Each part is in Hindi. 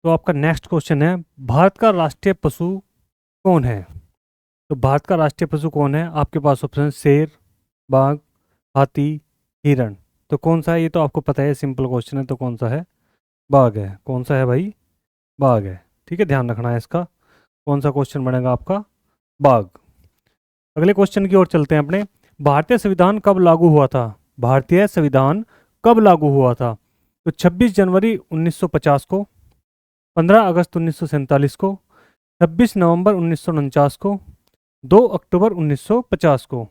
तो आपका नेक्स्ट क्वेश्चन है, भारत का राष्ट्रीय पशु कौन है? तो भारत का राष्ट्रीय पशु कौन है? आपके पास ऑप्शन है शेर, बाघ, हाथी, हिरण। तो कौन सा है? ये तो आपको पता है, सिंपल क्वेश्चन है। तो कौन सा है? बाघ है। कौन सा है भाई? बाघ है। ठीक है, ध्यान रखना है इसका। कौन सा क्वेश्चन बनेगा आपका? बाघ। अगले क्वेश्चन की ओर चलते हैं अपने। भारतीय संविधान कब लागू हुआ था? भारतीय संविधान कब लागू हुआ था? तो 26 जनवरी 1950 को, 15 अगस्त 1947 को, 26 नवंबर 1949 को, 2 अक्टूबर 1950 को।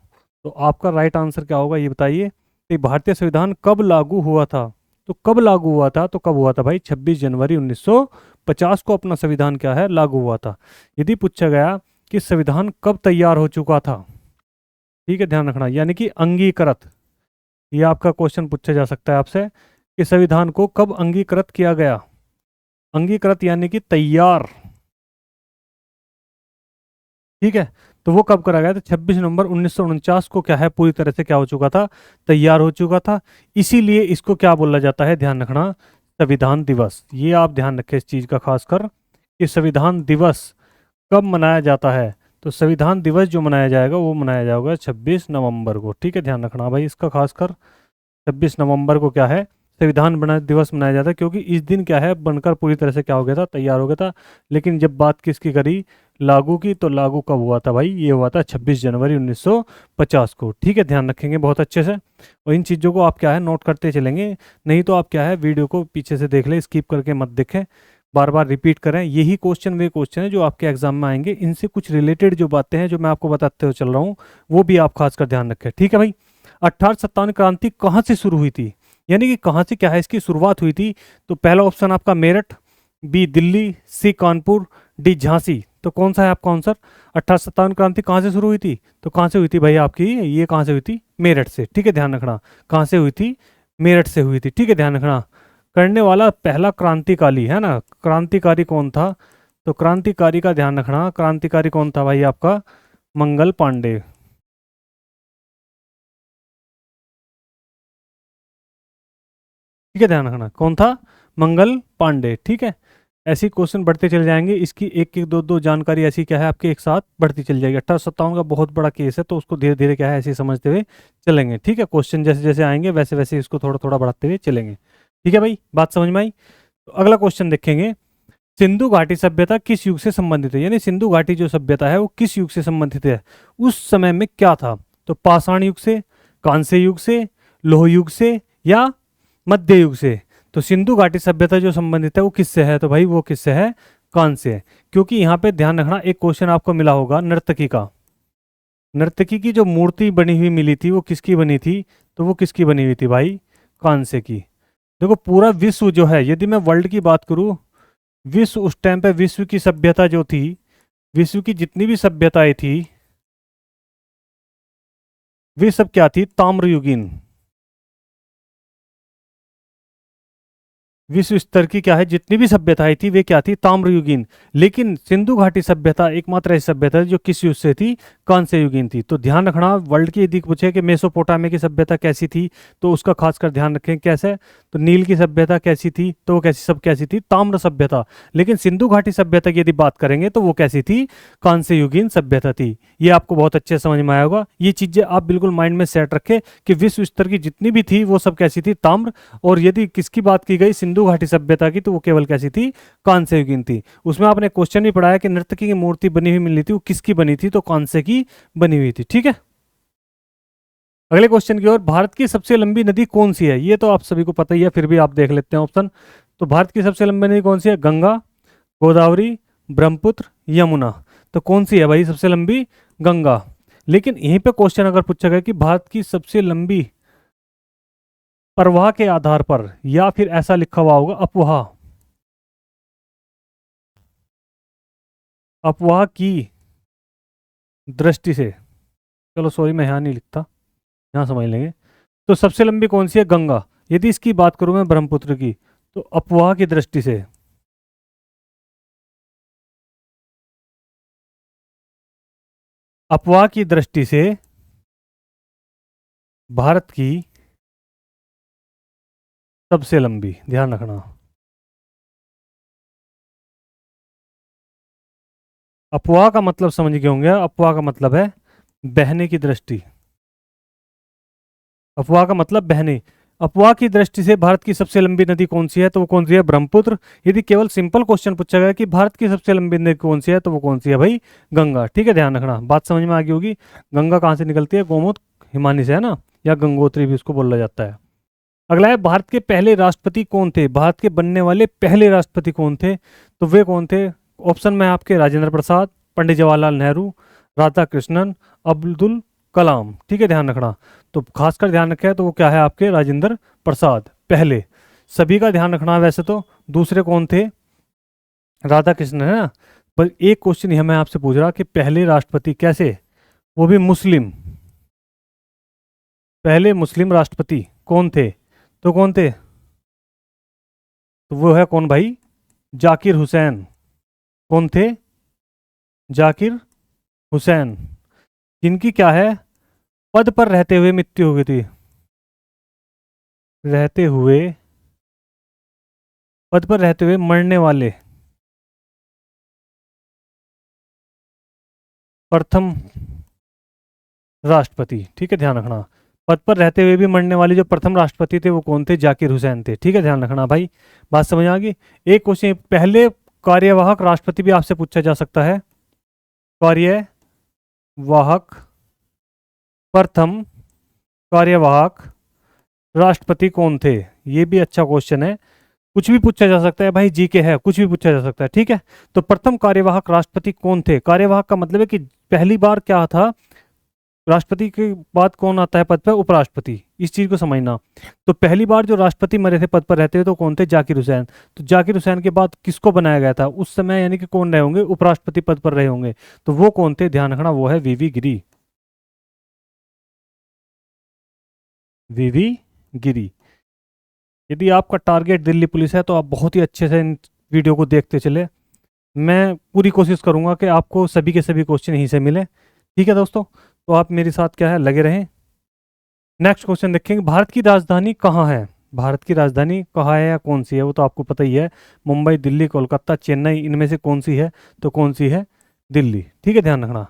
तो आपका राइट आंसर क्या होगा ये बताइए कि भारतीय संविधान कब लागू हुआ था? तो कब लागू हुआ था? तो कब हुआ था भाई? 26 जनवरी 1950 को अपना संविधान क्या है? लागू हुआ था। यदि पूछा गया कि संविधान कब तैयार हो चुका था, ठीक है, ध्यान रखना, यानी कि अंगीकृत, ये आपका क्वेश्चन पूछा जा सकता है आपसे कि संविधान को कब अंगीकृत किया गया। अंगीकृत यानी कि तैयार, ठीक है। तो वो कब करा गया? तो 26 नवंबर 1949 को क्या है, पूरी तरह से क्या हो चुका था? तैयार हो चुका था। इसीलिए इसको क्या बोला जाता है? ध्यान रखना, संविधान दिवस। ये आप ध्यान रखें इस चीज का खासकर, कि संविधान दिवस कब मनाया जाता है। तो संविधान दिवस जो मनाया जाएगा वो मनाया जाएगा 26 नवंबर को। ठीक है, ध्यान रखना भाई इसका खासकर। 26 नवंबर को क्या है? संविधान बना दिवस मनाया जाता है, क्योंकि इस दिन क्या है, बनकर पूरी तरह से क्या हो गया था? तैयार हो गया था। लेकिन जब बात किसकी करी, लागू की, तो लागू कब हुआ था भाई? ये हुआ था 26 जनवरी 1950 को। ठीक है, ध्यान रखेंगे बहुत अच्छे से, और इन चीज़ों को आप क्या है, नोट करते चलेंगे। नहीं तो आप क्या है, वीडियो को पीछे से देख लें, स्किप करके मत देखें, बार बार रिपीट करें। यही क्वेश्चन वे क्वेश्चन है जो आपके एग्जाम में आएंगे। इनसे कुछ रिलेटेड जो बातें हैं जो मैं आपको बताते हुए चल रहा हूँ, वो भी आप खासकर ध्यान रखें। ठीक है भाई। 1857 क्रांति कहाँ से शुरू हुई थी, यानी कि कहाँ से क्या है इसकी शुरुआत हुई थी? तो पहला ऑप्शन आपका मेरठ, बी दिल्ली, सी कानपुर, डी झांसी। तो कौन सा है आपका आंसर? 1857 क्रांति कहाँ से शुरू हुई थी? तो कहाँ से हुई थी भाई आपकी? ये कहाँ से हुई थी? मेरठ से। ठीक है, ध्यान रखना, कहाँ से हुई थी? मेरठ से हुई थी। ठीक है, ध्यान रखना। करने वाला पहला क्रांतिकारी है ना, क्रांतिकारी कौन था? तो क्रांतिकारी का ध्यान रखना, क्रांतिकारी कौन था भाई आपका? मंगल पांडे। ठीक है, ध्यान रखना, कौन था? मंगल पांडे। ठीक है। ऐसी क्वेश्चन बढ़ते चले जाएंगे, इसकी एक एक दो दो जानकारी ऐसी क्या है आपके एक साथ बढ़ती चल जाएगी। 1857 का बहुत बड़ा केस है, तो उसको धीरे धीरे क्या है ऐसे ही समझते हुए चलेंगे। ठीक है, क्वेश्चन जैसे जैसे आएंगे वैसे वैसे इसको थोड़ा थोड़ा बढ़ाते हुए चलेंगे। ठीक है भाई, बात समझ में आई? तो अगला क्वेश्चन देखेंगे, सिंधु घाटी सभ्यता किस युग से संबंधित है? यानी सिंधु घाटी जो सभ्यता है वो किस युग से संबंधित है? उस समय में क्या था? तो पाषाण युग से, कांस्य युग से, लोह युग से, या मध्य युग से? तो सिंधु घाटी सभ्यता जो संबंधित है वो किससे है? तो भाई वो किससे है? कांस्य है। क्योंकि यहाँ पे ध्यान रखना, एक क्वेश्चन आपको मिला होगा नर्तकी का। नर्तकी की जो मूर्ति बनी हुई मिली थी वो किसकी बनी थी? तो वो किसकी बनी हुई थी भाई? कांस्य की। देखो पूरा विश्व जो है, यदि मैं वर्ल्ड की बात करूं, विश्व उस टाइम पे विश्व की सभ्यता जो थी, विश्व की जितनी भी सभ्यताएं थी, वे सब क्या थी? ताम्रयुगीन। विश्व स्तर की क्या है, जितनी भी सभ्यताएं थी वे क्या थी? ताम्रयुगीन। लेकिन सिंधु घाटी सभ्यता एकमात्र ऐसी सभ्यता है जो किस युग से थी? कांस्य युगीन थी। तो ध्यान रखना, वर्ल्ड की यदि पूछे कि मेसोपोटामिया की सभ्यता कैसी थी, तो उसका खासकर ध्यान रखें कैसे। तो नील की सभ्यता कैसी थी? तो वो कैसी सब कैसी थी? ताम्र सभ्यता। लेकिन सिंधु घाटी सभ्यता की यदि बात करेंगे तो वो कैसी थी? कांस्य युगीन सभ्यता थी। ये आपको बहुत अच्छे समझ में आया होगा। ये चीजें आप बिल्कुल माइंड में सेट रखें कि विश्व स्तर की जितनी भी थी वो सब कैसी थी? ताम्र। और यदि किसकी बात की गई सिंधु घाटी सभ्यता की, तो वो केवल कैसी थी? कांस्य युगीन थी। उसमें आपने क्वेश्चन भी पढ़ाया कि नर्तकी की मूर्ति बनी हुई मिली थी, वो किसकी बनी थी? तो कांस्य की बनी हुई थी। ठीक है। अगले क्वेश्चन की ओर, भारत की सबसे लंबी नदी कौन सी है? ये तो आप सभी को पता ही है, फिर भी आप देख लेते हैं ऑप्शन। तो भारत की सबसे लंबी नदी कौन सी है? गंगा, गोदावरी, ब्रह्मपुत्र, यमुना। तो कौन सी है भाई सबसे लंबी? गंगा। लेकिन यहीं पे क्वेश्चन अगर पूछा गया कि भारत की सबसे लंबी प्रवाह के आधार पर, या फिर ऐसा लिखा हुआ होगा अपवाह, अपवाह की दृष्टि से, चलो सॉरी मैं यहाँ नहीं लिखता, यहाँ समझ लेंगे। तो सबसे लंबी कौन सी है? गंगा। यदि इसकी बात करूं मैं ब्रह्मपुत्र की, तो अपवाह की दृष्टि से, अपवाह की दृष्टि से भारत की सबसे लंबी, ध्यान रखना, अफवाह का मतलब समझ गए होंगे, अफवाह का मतलब है बहने की दृष्टि। अफवाह का मतलब बहने। अफवाह की दृष्टि से भारत की सबसे लंबी नदी कौन सी है, तो वो कौन सी है, ब्रह्मपुत्र। यदि केवल सिंपल क्वेश्चन पूछा गया कि भारत की सबसे लंबी नदी कौन सी है, तो वो कौन सी है भाई, गंगा। ठीक है, ध्यान रखना, बात समझ में आ गई होगी। गंगा कहाँ से निकलती है, गोमुख हिमानी से, है ना, या गंगोत्री भी उसको बोला जाता है। अगला है, भारत के पहले राष्ट्रपति कौन थे, भारत के बनने वाले पहले राष्ट्रपति कौन थे, तो वे कौन थे। ऑप्शन में आपके राजेंद्र प्रसाद, पंडित जवाहरलाल नेहरू, राधा कृष्णन, अब्दुल कलाम। ठीक है, ध्यान रखना। तो खासकर ध्यान रखें, तो वो क्या है आपके, राजेंद्र प्रसाद पहले। सभी का ध्यान रखना वैसे तो। दूसरे कौन थे, राधा कृष्णन, है ना। पर एक क्वेश्चन यह मैं आपसे पूछ रहा कि पहले राष्ट्रपति कैसे, वो भी मुस्लिम, पहले मुस्लिम राष्ट्रपति कौन थे, तो कौन थे, तो वो है कौन भाई, जाकिर हुसैन। कौन थे, जाकिर हुसैन, जिनकी क्या है, पद पर रहते हुए मृत्यु हो गई थी। रहते हुए, पद पर रहते हुए मरने वाले प्रथम राष्ट्रपति। ठीक है, ध्यान रखना। पद पर रहते हुए भी मरने वाले जो प्रथम राष्ट्रपति थे वो कौन थे, जाकिर हुसैन थे। ठीक है, ध्यान रखना भाई, बात समझ आ गई। एक क्वेश्चन, पहले कार्यवाहक राष्ट्रपति भी आपसे पूछा जा सकता है। कार्यवाहक, प्रथम कार्यवाहक राष्ट्रपति कौन थे, ये भी अच्छा क्वेश्चन है। कुछ भी पूछा जा सकता है भाई, जीके है, कुछ भी पूछा जा सकता है। ठीक है, तो प्रथम कार्यवाहक राष्ट्रपति कौन थे। कार्यवाहक का मतलब है कि पहली बार क्या था, राष्ट्रपति के बाद कौन आता है पद पर, उपराष्ट्रपति। इस चीज को समझना। तो पहली बार जो राष्ट्रपति मरे थे पद पर रहते हुए, तो कौन थे, जाकिर हुसैन। तो जाकिर हुसैन के बाद किसको बनाया गया था उस समय, यानी कि कौन रहे होंगे, उपराष्ट्रपति पद पर रहे होंगे। तो वो कौन थे, ध्यान रखना, वो है वीवी गिरी। वीवी गिरी। यदि आपका टारगेट दिल्ली पुलिस है तो आप बहुत ही अच्छे से इन वीडियो को देखते चले। मैं पूरी कोशिश करूंगा कि आपको सभी के सभी क्वेश्चन यहीं से मिले। ठीक है दोस्तों, तो आप मेरे साथ क्या है, लगे रहें। नेक्स्ट क्वेश्चन देखेंगे, भारत की राजधानी कहाँ है। भारत की राजधानी कहाँ है या कौन सी है, वो तो आपको पता ही है। मुंबई, दिल्ली, कोलकाता, चेन्नई, इनमें से कौन सी है, तो कौन सी है, दिल्ली। ठीक है, ध्यान रखना।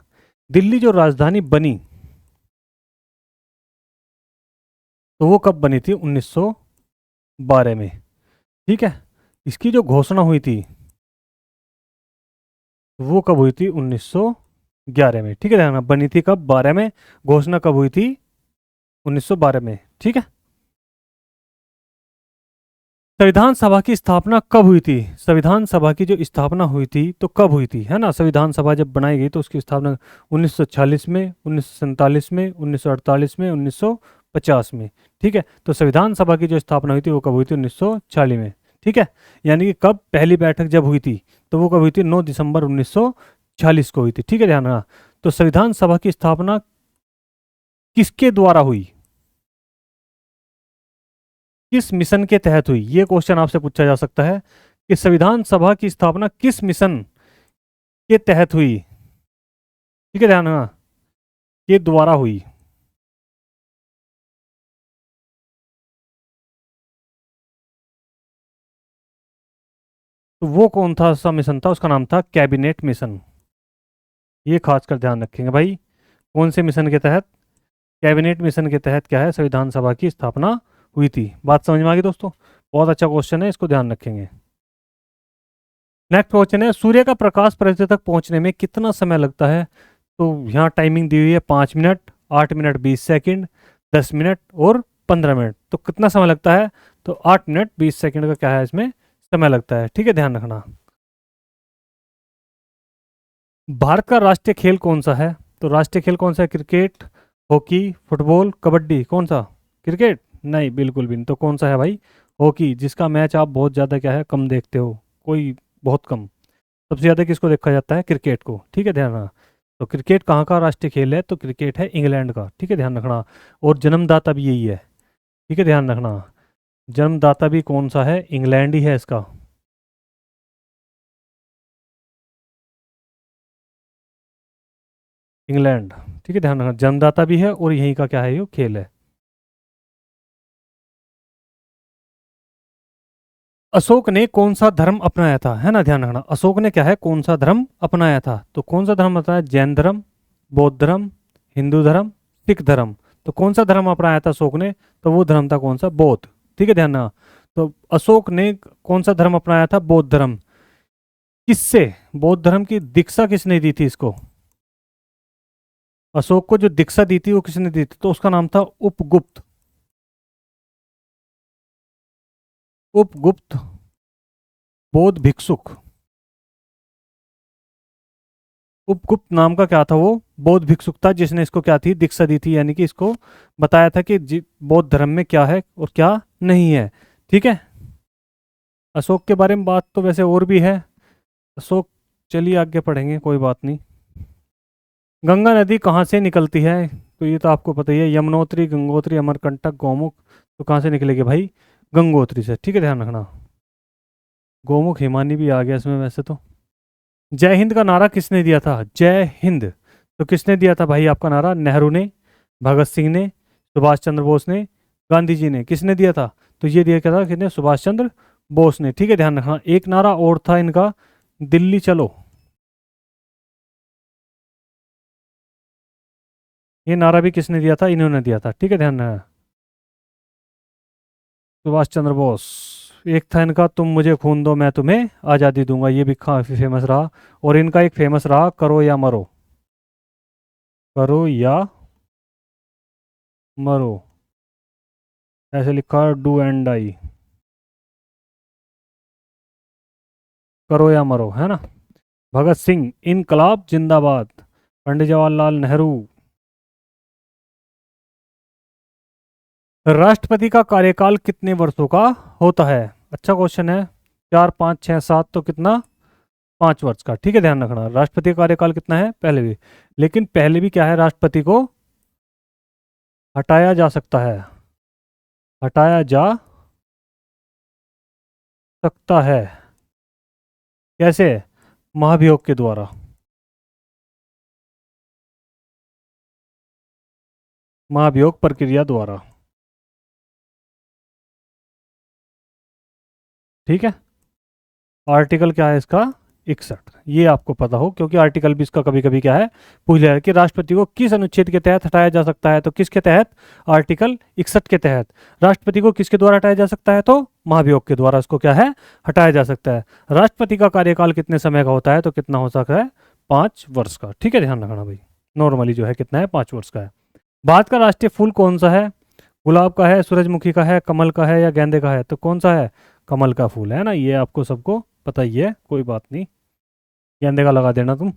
दिल्ली जो राजधानी बनी, तो वो कब बनी थी, 1912 में। ठीक है, इसकी जो घोषणा हुई थी वो कब हुई थी, 1911 में। ठीक है, ध्यान रखना, बनी थी कब, 12 में। घोषणा कब हुई थी, 1912 में। ठीक है, संविधान सभा की स्थापना कब हुई थी। संविधान सभा की जो स्थापना हुई थी तो कब हुई थी, है ना। संविधान सभा जब बनाई गई तो उसकी स्थापना 1946 में, 1947 में, 1948 में, 1950 में। ठीक है, तो संविधान सभा की जो स्थापना हुई थी वो कब हुई थी, 1940 में। ठीक है, यानी कि कब, पहली बैठक जब हुई थी तो वो कब हुई थी, 9 दिसंबर 1940 को हुई थी। ठीक है, ध्यान रखना। तो संविधान सभा की स्थापना किसके द्वारा हुई, किस मिशन के तहत हुई, ये क्वेश्चन आपसे पूछा जा सकता है कि संविधान सभा की स्थापना किस मिशन के तहत हुई। ठीक है, ध्यान रखना, के द्वारा हुई। तो वो कौन था सा मिशन था, उसका नाम था कैबिनेट मिशन। ये खासकर ध्यान रखेंगे भाई, कौन से मिशन के तहत, कैबिनेट मिशन के तहत क्या है, संविधान सभा की स्थापना हुई थी। बात समझ में आ गई दोस्तों, बहुत अच्छा क्वेश्चन है, इसको ध्यान रखेंगे। नेक्स्ट क्वेश्चन है, सूर्य का प्रकाश पृथ्वी तक पहुंचने में कितना समय लगता है। तो यहाँ टाइमिंग दी हुई है, 5 मिनट, 8 मिनट 20 सेकेंड, 10 मिनट और 15 मिनट। तो कितना समय लगता है, तो 8 मिनट 20 सेकेंड का क्या है इसमें समय लगता है। ठीक है, ध्यान रखना। भारत का राष्ट्रीय खेल कौन सा है, तो राष्ट्रीय खेल कौन सा है, क्रिकेट, हॉकी, फुटबॉल, कबड्डी, कौन सा, क्रिकेट, नहीं बिल्कुल भी नहीं। तो कौन सा है भाई, हॉकी, जिसका मैच आप बहुत ज़्यादा क्या है, कम देखते हो, कोई बहुत कम। सबसे ज़्यादा किसको देखा जाता है, क्रिकेट को। ठीक है, ध्यान रखना। तो क्रिकेट कहाँ का राष्ट्रीय खेल है, तो क्रिकेट है इंग्लैंड का। ठीक है, ध्यान रखना। और जन्मदाता भी यही है। ठीक है, ध्यान रखना, जन्मदाता भी कौन सा है, इंग्लैंड ही है इसका। इंग्लैंड। ठीक है, ध्यान रखना, जन्मदाता भी है और यहीं का क्या है, ये खेल है। अशोक ने कौन सा धर्म अपनाया था, है ना, ध्यान रखना। अशोक ने क्या है, कौन सा धर्म अपनाया था। तो कौन सा धर्म अपनाया, जैन धर्म, बौद्ध धर्म, हिंदू धर्म, सिख धर्म। तो कौन सा धर्म अपनाया था अशोक ने, तो वो धर्म था कौन सा, बौद्ध। ठीक है, ध्यान रखना। तो अशोक ने कौन सा धर्म अपनाया था, बौद्ध धर्म। किससे, बौद्ध धर्म की दीक्षा किसने दी थी इसको, अशोक को जो दीक्षा दी थी वो किसने दी थी, तो उसका नाम था उपगुप्त। उपगुप्त बौद्ध भिक्षुक। उपगुप्त नाम का क्या था, वो बौद्ध भिक्षुक था जिसने इसको क्या थी, दीक्षा दी थी, यानी कि इसको बताया था कि बौद्ध धर्म में क्या है और क्या नहीं है। ठीक है, अशोक के बारे में बात तो वैसे और भी है, अशोक, चलिए आगे पढ़ेंगे, कोई बात नहीं। गंगा नदी कहाँ से निकलती है, तो ये तो आपको पता ही है, यमुनोत्री, गंगोत्री, अमरकंटक, गौमुख। तो कहाँ से निकलेगी भाई, गंगोत्री से। ठीक है, ध्यान रखना। गौमुख हिमानी भी आ गया इसमें वैसे तो। जय हिंद का नारा किसने दिया था, जय हिंद, तो किसने दिया था भाई आपका नारा, नेहरू ने, भगत सिंह ने, सुभाष चंद्र बोस ने, गांधी जी ने, किसने दिया था, तो ये दिया क्या था, किसने, सुभाष चंद्र बोस ने। ठीक है, ध्यान रखना। एक नारा और था इनका, दिल्ली चलो, ये नारा भी किसने दिया था, इन्होंने दिया था। ठीक है, ध्यान रखना, सुभाष चंद्र बोस। एक था इनका, तुम मुझे खून दो मैं तुम्हें आज़ादी दूंगा, ये भी काफी फेमस रहा। और इनका एक फेमस रहा, करो या मरो, करो या मरो, ऐसे लिखा, डू एंड डाई, करो या मरो, है ना। भगत सिंह, इनकलाब जिंदाबाद, पंडित जवाहरलाल नेहरू। राष्ट्रपति का कार्यकाल कितने वर्षों का होता है, अच्छा क्वेश्चन है। 4, 5, 6, 7, तो कितना, 5 वर्ष का। ठीक है, ध्यान रखना। राष्ट्रपति का कार्यकाल कितना है, पहले भी, लेकिन पहले भी क्या है, राष्ट्रपति को हटाया जा सकता है, हटाया जा सकता है, कैसे, महाभियोग के द्वारा, महाभियोग प्रक्रिया द्वारा। ठीक है, आर्टिकल क्या है इसका, 61, ये आपको पता हो, क्योंकि आर्टिकल भी इसका कभी कभी क्या है, पूछ लिया है कि राष्ट्रपति को किस अनुच्छेद के तहत हटाया जा सकता है, तो किसके तहत, आर्टिकल 61 के तहत। राष्ट्रपति को किसके द्वारा हटाया जा सकता है, तो महाभियोग के द्वारा इसको क्या है, हटाया जा सकता है। राष्ट्रपति का कार्यकाल कितने समय का होता है, तो कितना हो सकता है, 5 वर्ष का। ठीक है, ध्यान रखना भाई, नॉर्मली जो है कितना है, 5 वर्ष का है। भारत का राष्ट्रीय फूल कौन सा है, गुलाब का है, सूरजमुखी का है, कमल का है, या गेंदे का है, तो कौन सा है, कमल का फूल है ना, ये आपको सबको पता ही है, कोई बात नहीं, गेंदे का लगा देना तुम।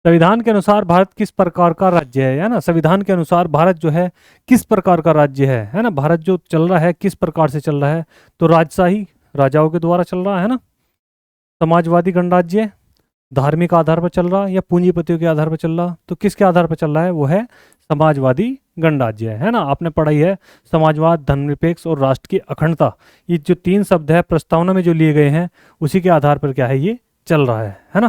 संविधान के अनुसार भारत किस प्रकार का राज्य है ना, संविधान के अनुसार भारत जो है किस प्रकार का राज्य है ना, भारत जो चल रहा है किस प्रकार से चल रहा है, तो राजशाही, राजाओं के द्वारा चल रहा है ना, समाजवादी गणराज्य, धार्मिक आधार पर चल रहा, या पूंजीपतियों के आधार पर चल रहा, तो किसके आधार पर चल रहा है, वो है समाजवादी गणराज्य, है ना। आपने पढ़ाई है, समाजवाद, धर्मनिरपेक्ष और राष्ट्र की अखंडता, ये जो 3 शब्द है प्रस्तावना में जो लिए गए हैं, उसी के आधार पर क्या है, ये चल रहा है ना।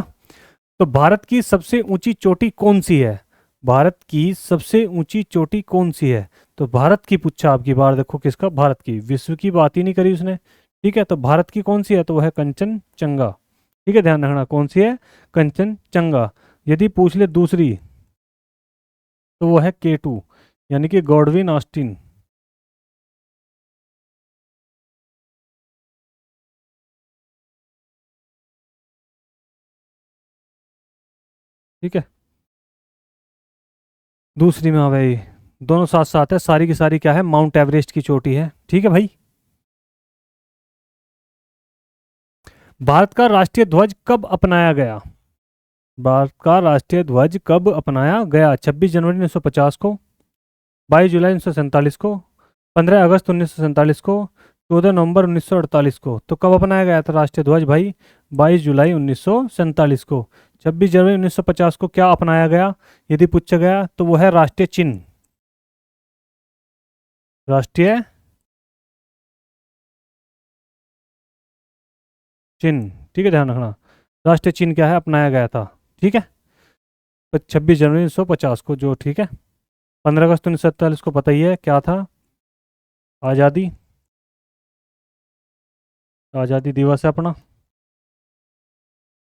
तो भारत की सबसे ऊंची चोटी कौन सी है, भारत की सबसे ऊंची चोटी कौन सी है, तो भारत की पूछा आपकी बार, देखो किसका, भारत की, विश्व की बात ही नहीं करी उसने। ठीक है, तो भारत की कौन सी है, तो वह है कंचनजंगा। ठीक है, ध्यान रखना, कौन सी है, कंचनजंगा। यदि पूछ ले दूसरी, तो वो है K2, यानी कि गॉडविन ऑस्टिन। ठीक है, दूसरी में, हाँ भाई, दोनों साथ साथ है, सारी की सारी क्या है, माउंट एवरेस्ट की चोटी है। ठीक है भाई। भारत का राष्ट्रीय ध्वज कब अपनाया गया, भारत का राष्ट्रीय ध्वज कब अपनाया गया, 26 जनवरी 1950 को, 22 जुलाई 1947 को, 15 अगस्त 1947 को, 14 नवंबर 1948 को। तो कब अपनाया गया था राष्ट्रीय ध्वज भाई, 22 जुलाई 1947 को। 26 जनवरी 1950 को क्या अपनाया गया, यदि पूछा गया, तो वो है राष्ट्रीय चिन्ह, राष्ट्रीय चिन्ह। ठीक है, ध्यान रखना, राष्ट्रीय चिन्ह क्या है, अपनाया गया था। ठीक है, तो 26 जनवरी 1950 को जो, ठीक है। 15 अगस्त 1947 को पता ही है क्या था, आज़ादी, आज़ादी दिवस है अपना।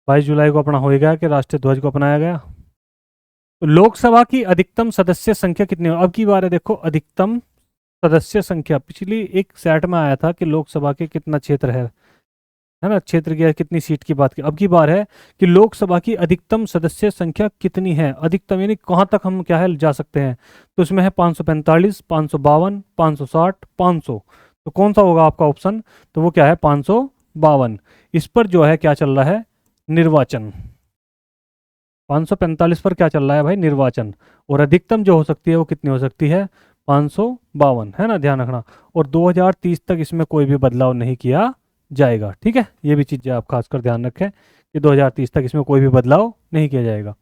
22 जुलाई को अपना हो गया कि राष्ट्रीय ध्वज को अपनाया गया। तो लोकसभा की अधिकतम सदस्य संख्या कितनी हो? अब की बार है देखो, अधिकतम सदस्य संख्या पिछली एक सेट में आया था कि लोकसभा के कितना क्षेत्र है ना, क्षेत्र की कितनी सीट की बात की। अब की बार है कि लोकसभा की अधिकतम सदस्य संख्या कितनी है, अधिकतम यानी कहाँ तक हम क्या है जा सकते हैं। तो इसमें है 545, 552, 560, 500। तो कौन सा होगा आपका ऑप्शन? तो वो क्या है 552। इस पर जो है क्या चल रहा है, निर्वाचन। 545 पर क्या चल रहा है भाई, निर्वाचन। और अधिकतम जो हो सकती है वो कितनी हो सकती है, 552, है ना, ध्यान रखना। और 2030 तक इसमें कोई भी बदलाव नहीं किया जाएगा, ठीक है। ये भी चीज़ें आप खासकर ध्यान रखें कि 2030 तक इसमें कोई भी बदलाव नहीं किया जाएगा।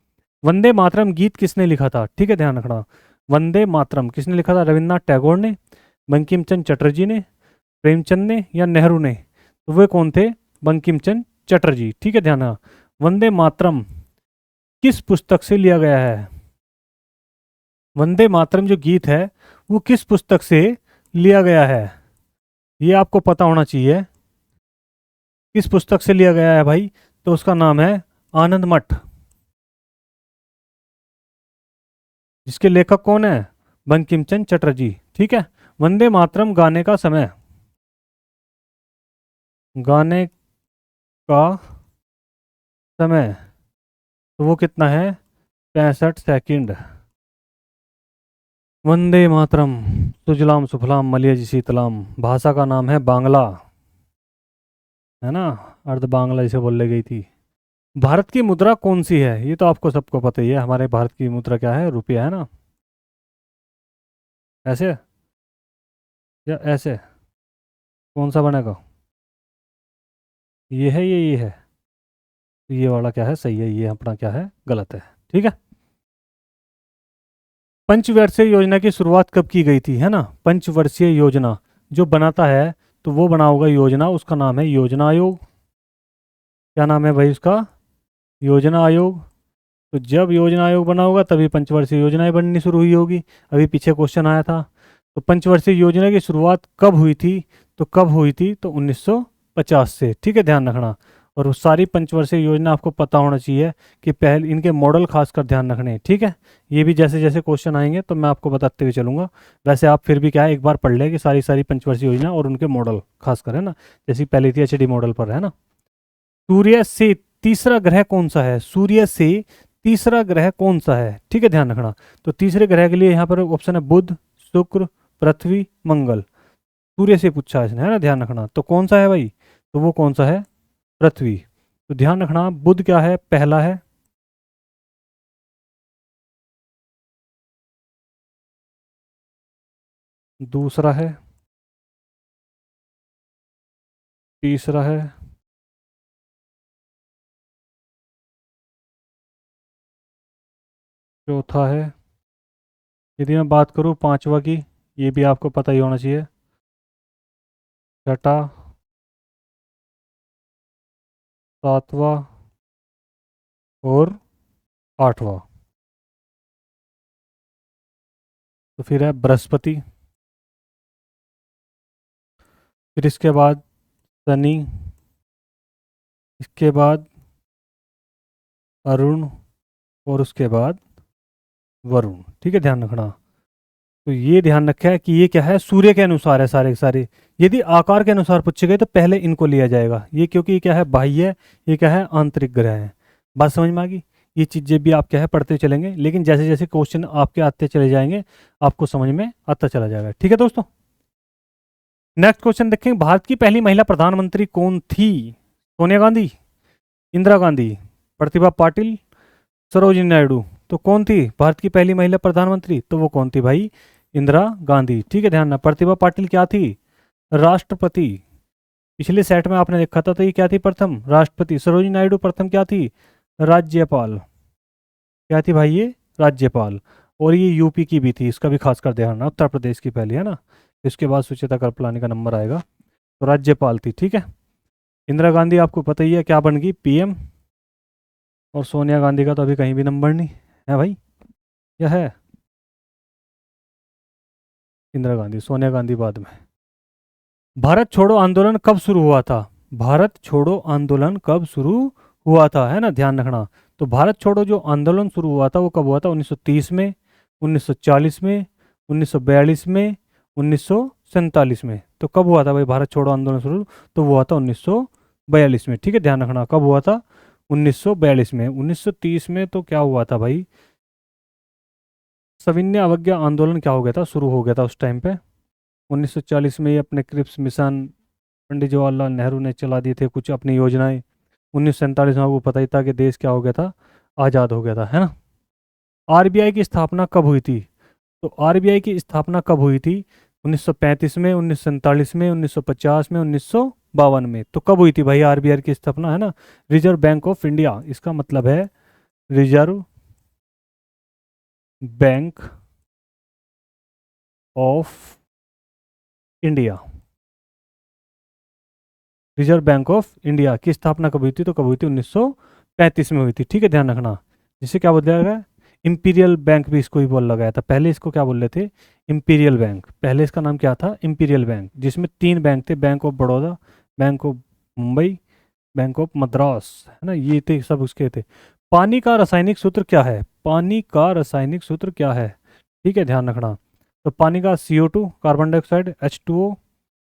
वंदे मातरम गीत किसने लिखा था, ठीक है, ध्यान रखना। वंदे मातरम किसने लिखा था? रविन्द्रनाथ टैगोर ने, बंकिम चंद्र चटर्जी ने, प्रेमचंद ने, या नेहरू ने? तो वे कौन थे? बंकिम चंद्र चटर्जी, ठीक है, ध्यान रखना। वंदे मातरम किस पुस्तक से लिया गया है? वंदे मातरम जो गीत है वो किस पुस्तक से लिया गया है, ये आपको पता होना चाहिए। किस पुस्तक से लिया गया है भाई? तो उसका नाम है आनंद मठ। जिसके लेखक कौन है? बंकिम चंद्र चटर्जी, ठीक है। वंदे मातरम गाने का समय, गाने का समय तो वो कितना है, 65 सेकंड। वंदे मातरम, सुजलाम सुफलाम मलयज शीतलाम, भाषा का नाम है बांग्ला, है ना, अर्ध बांग्ला इसे बोल गई थी। भारत की मुद्रा कौन सी है? ये तो आपको सबको पता ही है, हमारे भारत की मुद्रा क्या है, रुपया, है ना। ऐसे या ऐसे, कौन सा बनेगा? ये है, ये है। तो ये वाला क्या है, सही है, ये अपना क्या है, गलत है, ठीक है। पंचवर्षीय योजना की शुरुआत कब की गई थी, है ना। पंचवर्षीय योजना जो बनाता है तो वो बना होगा योजना, उसका नाम है योजना आयोग। क्या नाम है भाई उसका? योजना आयोग। तो जब योजना आयोग बना होगा तभी पंचवर्षीय योजनाएं बननी शुरू हुई होगी। अभी पीछे क्वेश्चन आया था। तो पंचवर्षीय योजना की शुरुआत कब हुई थी? तो कब हुई थी? तो 1950 से, ठीक है, ध्यान रखना। और वो सारी पंचवर्षीय योजना आपको पता होना चाहिए कि पहले इनके मॉडल खासकर ध्यान रखने हैं, ठीक है। ये भी जैसे जैसे क्वेश्चन आएंगे तो मैं आपको बताते हुए चलूंगा। वैसे आप फिर भी क्या है, एक बार पढ़ ले कि सारी पंचवर्षीय योजना और उनके मॉडल खासकर, है ना। जैसी पहली थी एचडी मॉडल पर, है ना। सूर्य से तीसरा ग्रह कौन सा है? सूर्य से तीसरा ग्रह कौन सा है, ठीक है, ध्यान रखना। तो तीसरे ग्रह के लिए यहाँ पर ऑप्शन है बुध, शुक्र, पृथ्वी, मंगल। सूर्य से पूछा है इसने, है ना, ध्यान रखना। तो कौन सा है भाई? तो वो कौन सा है? पृथ्वी। तो ध्यान रखना, बुध क्या है, पहला है। दूसरा है। तीसरा है। चौथा है। यदि मैं बात करूँ पांचवा की, ये भी आपको पता ही होना चाहिए। छठा, सातवां और आठवां। तो फिर है बृहस्पति। फिर इसके बाद शनि। इसके बाद अरुण। और उसके बाद वरुण, ठीक है, ध्यान रखना। तो ये ध्यान रखा है कि ये क्या है, सूर्य के अनुसार है सारे के सारे। यदि आकार के अनुसार पूछे गए तो पहले इनको लिया जाएगा, ये क्योंकि ये क्या है, बाह्य, ये क्या है, आंतरिक ग्रह है। बात समझ में आ गई? ये चीजें भी आप क्या है पढ़ते चलेंगे, लेकिन जैसे जैसे क्वेश्चन आपके आते चले जाएंगे आपको समझ में आता चला जाएगा, ठीक है दोस्तों। नेक्स्ट क्वेश्चन देखें, भारत की पहली महिला प्रधानमंत्री कौन थी? सोनिया गांधी, इंदिरा गांधी, प्रतिभा पाटिल, सरोजिनी नायडू। तो कौन थी भारत की पहली महिला प्रधानमंत्री? तो वो कौन थी भाई? इंदिरा गांधी, ठीक है, ध्यान रखना। प्रतिभा पाटिल क्या थी? राष्ट्रपति। पिछले सेट में आपने देखा था, तो ये क्या थी, प्रथम राष्ट्रपति। सरोजिनी नायडू प्रथम क्या थी? राज्यपाल। क्या थी भाई ये? राज्यपाल। और ये यूपी की भी थी, इसका भी खासकर ध्यान रखना, उत्तर प्रदेश की पहली, है ना। इसके बाद सुचेता कृपलानी का नंबर आएगा। तो राज्यपाल थी, ठीक है। इंदिरा गांधी आपको पता ही है क्या बन गई, पीएम। और सोनिया गांधी का तो अभी कहीं भी नंबर नहीं है भाई, क्या है? इंदिरा गांधी, सोनिया गांधी बाद में। भारत छोड़ो आंदोलन कब शुरू हुआ था? भारत छोड़ो आंदोलन कब शुरू हुआ था, है ना, ध्यान रखना। तो भारत छोड़ो जो आंदोलन शुरू हुआ था वो कब हुआ था? 1930 में, 1940 में, 1942 में, 1947 में। तो कब हुआ था भाई भारत छोड़ो आंदोलन शुरू? तो वो हुआ था 1942 में। ठीक है, ध्यान रखना कब हुआ था? 1942 में। 1930 में तो क्या हुआ था भाई? सविनय अवज्ञा आंदोलन क्या हो गया था, शुरू हो गया था उस टाइम पे। 1940 में ये अपने क्रिप्स मिशन पंडित जवाहरलाल नेहरू ने चला दिए थे कुछ अपनी योजनाएं। 1947 में आपको पता ही था कि देश क्या हो गया था, आज़ाद हो गया था, है ना। आरबीआई की स्थापना कब हुई थी? तो आरबीआई की स्थापना कब हुई थी? 1935 में, 1947 में, 1950 में, 1952 में। तो कब हुई थी भाई आरबीआई की स्थापना, है ना? रिजर्व बैंक ऑफ इंडिया, इसका मतलब है reserve bank of India. Reserve bank of India की स्थापना कब हुई थी? तो कब हुई थी? 1935 में हुई थी। ठीक है, ध्यान रखना। जिसे क्या बोला गया? इंपीरियल बैंक भी इसको ही बोल लगाया था। पहले इसको क्या बोल रहे थे? Imperial bank. पहले इसका नाम क्या था? इंपीरियल बैंक, जिसमें 3 बैंक थे, bank of Baroda, bank of Mumbai, bank of Madras, है ना, ये थे सब उसके थे। पानी का रासायनिक सूत्र क्या है? पानी का रासायनिक सूत्र क्या है? ठीक है, ध्यान रखना। तो पानी का CO2 carbon dioxide, H2O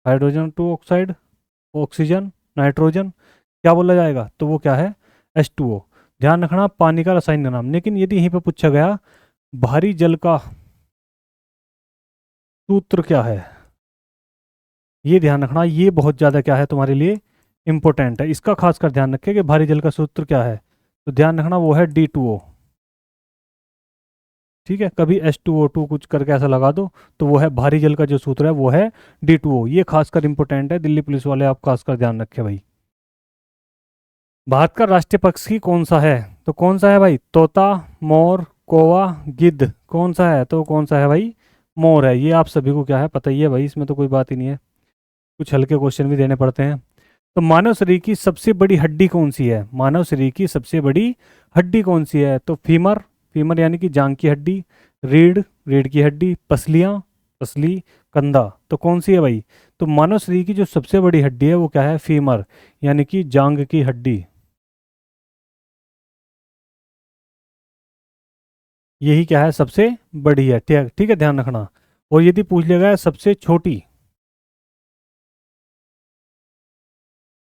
hydrogen 2 oxide, oxygen, nitrogen, क्या बोला जाएगा? तो वो क्या है? H2O। ध्यान रखना पानी का रासायनिक नाम। लेकिन यदि यहीं पे पूछा गया भारी जल का सूत्र क्या है, ये ध्यान रखना, ये बहुत ज़्यादा क्या है तुम्हारे लिए इंपॉर्टेंट है। इसका खासकर ध्यान रखें कि भारी जल का सूत्र क्या है। तो ध्यान रखना वो है D2O। ठीक है, कभी H2O2 कुछ करके ऐसा लगा दो तो वो है भारी जल का जो सूत्र है वो है D2O। ये खासकर इंपॉर्टेंट है, दिल्ली पुलिस वाले आप खासकर ध्यान रखें भाई। भारत का राष्ट्रीय पक्षी कौन सा है? तो कौन सा है भाई? तोता, मोर, कौवा, गिद्ध, कौन सा है? तो कौन सा है भाई? मोर है। ये आप सभी को क्या है, पता ही है भाई, इसमें तो कोई बात ही नहीं है। कुछ हल्के क्वेश्चन भी देने पड़ते हैं। तो मानव शरीर की सबसे बड़ी हड्डी कौन सी है? मानव शरीर की सबसे बड़ी हड्डी कौन सी है? तो फीमर, फीमर यानी कि जांग की हड्डी, रीढ़, रीढ़ की हड्डी, पसलियाँ, पसली, कंधा, तो कौन सी है भाई? तो मानव शरीर की जो सबसे बड़ी हड्डी है वो क्या है? फीमर यानी कि जांग की हड्डी। यही क्या है? सबसे बड़ी है। ठीक ठीक है, ध्यान रखना। और यदि पूछ लिया गया सबसे छोटी,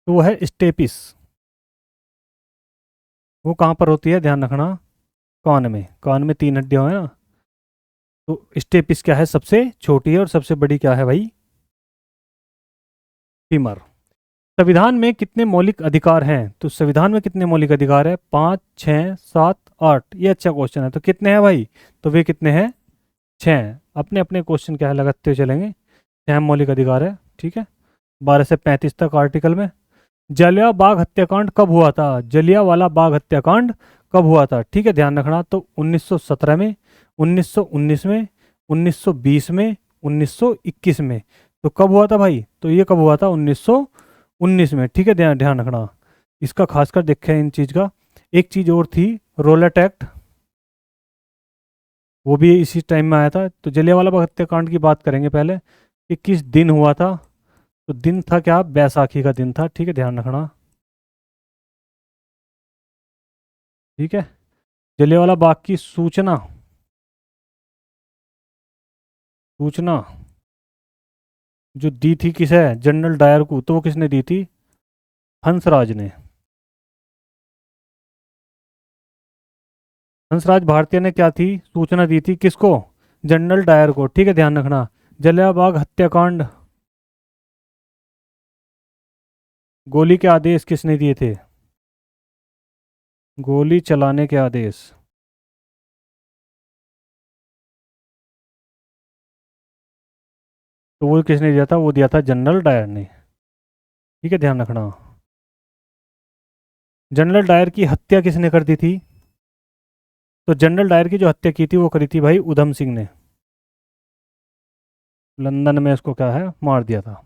तो वो है स्टेपिस। वो कहाँ पर होती है? ध्यान रखना, कान में। कान में 3 हड्डियां हैं ना। तो स्टेपिस क्या है? सबसे छोटी है। और सबसे बड़ी क्या है भाई? फीमर। संविधान में कितने मौलिक अधिकार हैं? तो संविधान में कितने मौलिक अधिकार है? 5, 6, 7, 8। ये अच्छा क्वेश्चन है। तो कितने हैं भाई? तो वे कितने हैं? 6। अपने अपने क्वेश्चन क्या है लगाते हुए चलेंगे। 6 मौलिक अधिकार है। ठीक है, 12 से 35 तक आर्टिकल में। जलिया बाग हत्याकांड कब हुआ था? जलियांवाला बाग हत्याकांड कब हुआ था? ठीक है, ध्यान रखना। तो 1917 में, 1919 में, 1920 में, 1921 में। तो कब हुआ था भाई? तो ये कब हुआ था? 1919 में। ठीक है, ध्यान ध्यान रखना। इसका खासकर देखें इन चीज़ का। एक चीज़ और थी, रोलेट एक्ट, वो भी इसी टाइम में आया था। तो जलियांवाला बाग हत्याकांड की बात करेंगे पहले कि किस दिन हुआ था। तो दिन था क्या? बैसाखी का दिन था। ठीक है, ध्यान रखना। ठीक है, जलियांवाला बाग की सूचना, सूचना जो दी थी किसे? जनरल डायर को। तो वो किसने दी थी? हंसराज ने। हंसराज भारतीय ने क्या थी? सूचना दी थी किसको? जनरल डायर को। ठीक है, ध्यान रखना। जलियांवाला बाग हत्याकांड, गोली के आदेश किसने दिए थे? गोली चलाने के आदेश, तो वो किसने दिया था? वो दिया था जनरल डायर ने। ठीक है, ध्यान रखना। जनरल डायर की हत्या किसने कर दी थी? तो जनरल डायर की जो हत्या की थी वो करी थी भाई उधम सिंह ने। लंदन में इसको क्या है? मार दिया था।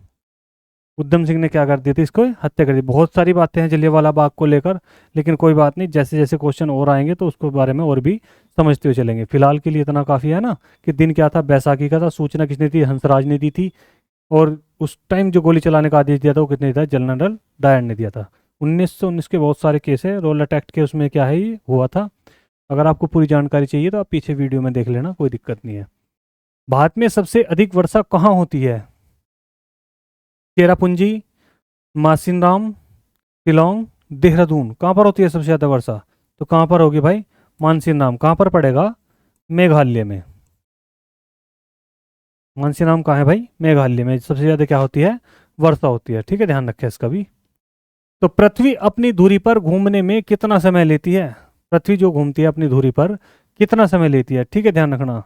उधम सिंह ने क्या कर दी थी? इसको हत्या कर दी। बहुत सारी बातें हैं जलियांवाला बाग को लेकर, लेकिन कोई बात नहीं, जैसे जैसे क्वेश्चन और आएंगे तो उसके बारे में और भी समझते हुए चलेंगे। फिलहाल के लिए इतना काफ़ी है ना कि दिन क्या था? बैसाखी का था। सूचना किसने दी? हंसराज ने दी थी। और उस टाइम जो गोली चलाने का आदेश दिया था वो कितने दिया था? जनरल डायर ने दिया था। 1919 के बहुत सारे केस है, रोलट एक्ट के, उसमें क्या है ये हुआ था। अगर आपको पूरी जानकारी चाहिए तो आप पीछे वीडियो में देख लेना, कोई दिक्कत नहीं है। भारत में सबसे अधिक वर्षा कहाँ होती है? चेरापूंजी, मासिनराम, शिलोंग, देहरादून, कहाँ पर होती है सबसे ज़्यादा वर्षा? तो कहाँ पर होगी भाई? मानसीन, कहाँ पर पड़ेगा? मेघालय में। मानसीन कहाँ है भाई? मेघालय में सबसे ज़्यादा क्या होती है? वर्षा होती है। ठीक है, ध्यान रखें इसका भी। तो पृथ्वी अपनी धुरी पर घूमने में कितना समय लेती है? पृथ्वी जो घूमती है अपनी धुरी पर कितना समय लेती है? ठीक है, ध्यान रखना।